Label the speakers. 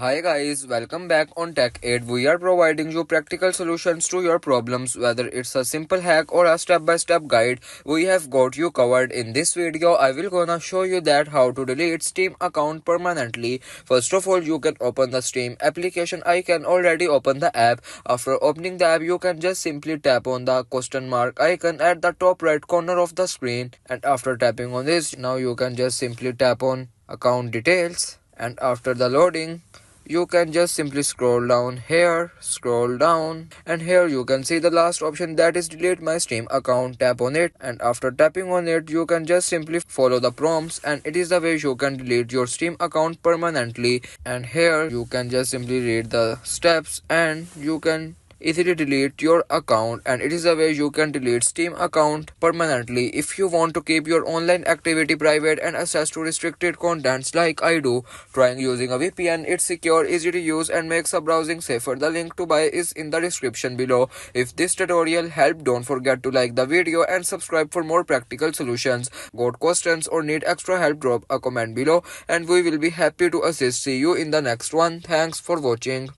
Speaker 1: Hi guys, welcome back on Tech 8. We are providing you practical solutions to your problems, whether it's a simple hack or a step-by-step guide. We have got you covered. In this video, I will gonna show you that how to delete Steam account permanently. First of all, you can open the Steam application. I can already open the app. After opening the app, you can just simply tap on the question mark icon at the top right corner of the screen. And after tapping on this, now you can just simply tap on account details. And after the loading, you can just simply scroll down here, scroll down, and here you can see the last option, that is delete my Steam account. Tap on it, and after tapping on it, you can just simply follow the prompts, and it is the way you can delete your Steam account permanently. And here you can just simply read the steps, and you can easily delete your account, and it is a way you can delete Steam account permanently. If you want to keep your online activity private and access to restricted contents like I do, trying using a VPN. It's secure, easy to use, and makes a browsing safer. The link to buy is in the description below. If this tutorial helped, don't forget to like the video and subscribe for more practical solutions. Got questions or need extra help, drop a comment below and we will be happy to assist. See you in the next one. Thanks for watching.